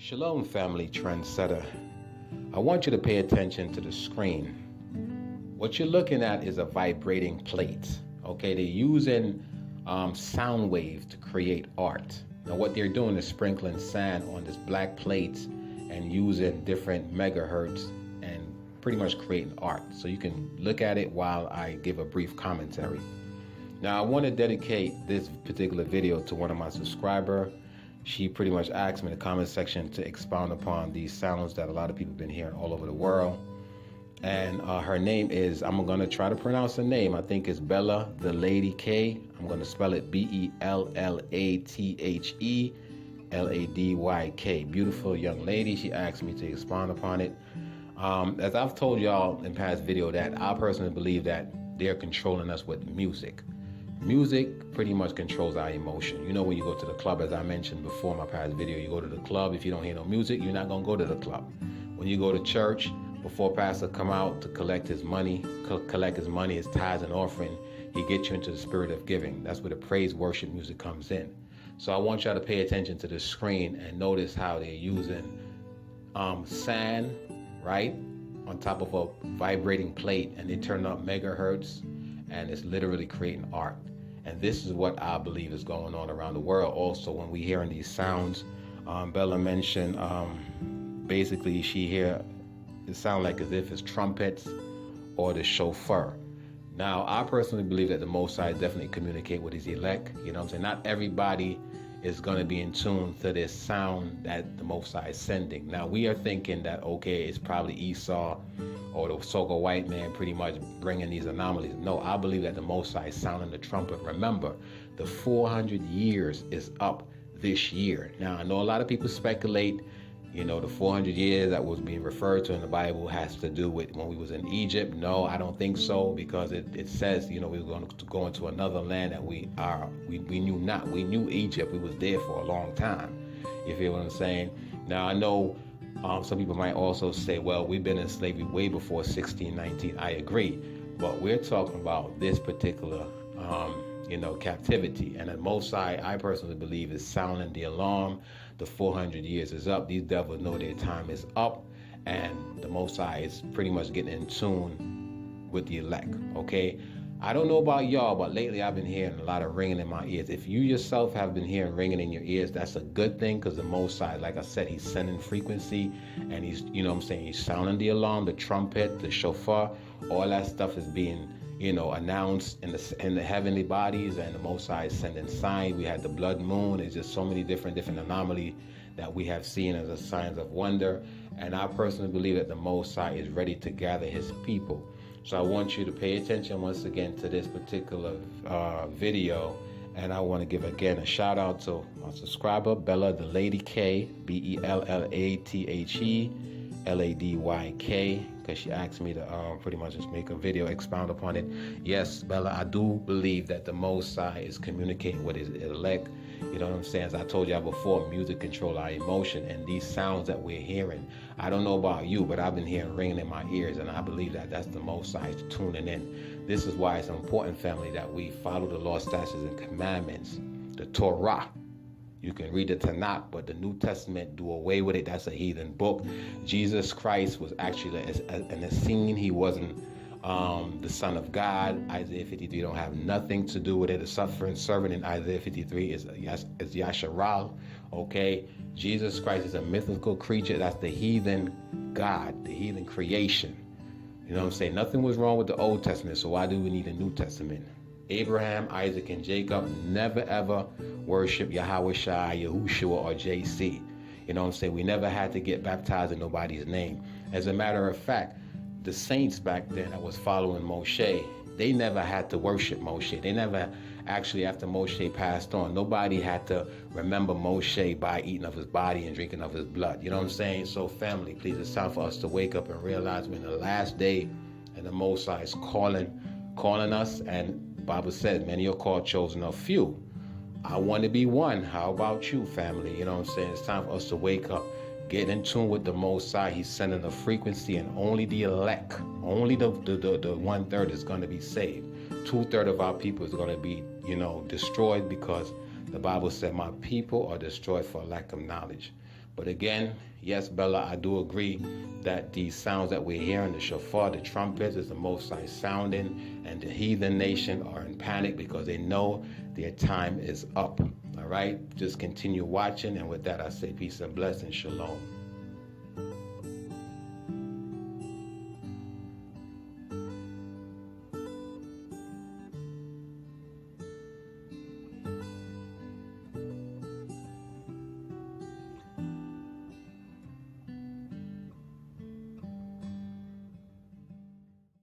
Shalom, family trendsetter. I want you to pay attention to the screen. What you're looking at is a vibrating plate. Okay, they're using sound waves to create art. Now, what they're doing is sprinkling sand on this black plate and using different megahertz and pretty much creating art. So you can look at it while I give a brief commentary. Now, I want to dedicate this particular video to one of my subscribers. She pretty much asked me in the comment section to expound upon these sounds that a lot of people have been hearing all over the world. And her name is, I'm going to try to pronounce her name. I think it's Bella the Lady K. I'm going to spell it Bellatheeladyk. Beautiful young lady. She asked me to expound upon it. As I've told y'all in past video, that I personally believe that they're controlling us with music. Music pretty much controls our emotion. You know, when you go to the club, as I mentioned before in my past video, you go to the club, if you don't hear no music, you're not going to go to the club. When you go to church, before pastor come out to collect his money, his tithes and offering, he gets you into the spirit of giving. That's where the praise worship music comes in. So I want y'all to pay attention to the screen and notice how they're using sand, right, on top of a vibrating plate, and they turn up megahertz, and it's literally creating art. And this is what I believe is going on around the world. Also, when we hearing these sounds, Bella mentioned basically she hear it sound like as if it's trumpets or the shofar. Now, I personally believe that the Most High definitely communicate with his elect. You know what I'm saying? Not everybody is going to be in tune to this sound that the Most High is sending. Now, we are thinking that, okay, it's probably Esau or the so-called white man pretty much bringing these anomalies. No, I believe that the Most High is sounding the trumpet. Remember, the 400 years is up this year. Now, I know a lot of people speculate, you know, the 400 years that was being referred to in the Bible has to do with when we was in Egypt. No, I don't think so, because it says, you know, we were going to go into another land that we knew not. We knew Egypt. We was there for a long time. You feel what I'm saying? Now, I know some people might also say, well, we've been in slavery way before 1619. I agree. But we're talking about this particular, captivity. And the Most High, I personally believe, is sounding the alarm. The 400 years is up. These devils know their time is up. And the Most High is pretty much getting in tune with the elect, okay? I don't know about y'all, but lately I've been hearing a lot of ringing in my ears. If you yourself have been hearing ringing in your ears, that's a good thing, because the Most High, like I said, he's sending frequency, and he's, you know what I'm saying, he's sounding the alarm, the trumpet, the shofar, all that stuff is being, you know, announced in the heavenly bodies, and the Most High is sending signs. We had the blood moon. It's just so many different anomalies that we have seen as a signs of wonder. And I personally believe that the Most High is ready to gather his people. So I want you to pay attention once again to this particular video. And I want to give again a shout out to my subscriber, Bella the Lady K, Bellatheeladyk, because she asked me to pretty much just make a video, expound upon it. Yes, Bella, I do believe that the Most High is communicating with his elect. You know what I'm saying? As I told y'all before, music control our emotion, and these sounds that we're hearing, I don't know about you, but I've been hearing ringing in my ears, and I believe that that's the Most High tuning in. This is why it's important, family, that we follow the law, statutes, and commandments, the Torah. You can read the Tanakh, but the New Testament, do away with it. That's a heathen book. Jesus Christ was actually an Essene. He wasn't the Son of God. Isaiah 53 don't have nothing to do with it. The suffering servant in Isaiah 53 is Yasharal. Okay? Jesus Christ is a mythical creature. That's the heathen God, the heathen creation. You know what I'm saying? Nothing was wrong with the Old Testament, so why do we need a New Testament? Abraham, Isaac, and Jacob never ever worship Yahweh Shai, Yahushua, or JC. You know what I'm saying? We never had to get baptized in nobody's name. As a matter of fact, the saints back then that was following Moshe, they never had to worship Moshe. They never actually, after Moshe passed on, nobody had to remember Moshe by eating of his body and drinking of his blood. You know what I'm saying? So family, please, it's time for us to wake up and realize we're in the last day, and the Most High is calling us, and the Bible says, many are called, chosen are few. I want to be one. How about you, family? You know what I'm saying? It's time for us to wake up, get in tune with the Most High. He's sending a frequency, and only the elect, only the 1/3 is going to be saved. 2/3 of our people is going to be, destroyed, because the Bible said, my people are destroyed for lack of knowledge. But again, yes, Bella, I do agree that these sounds that we're hearing, the shofar, the trumpets, is the Most High sounding, and the heathen nation are in panic because they know their time is up. All right, just continue watching, and with that, I say peace and blessings. Shalom.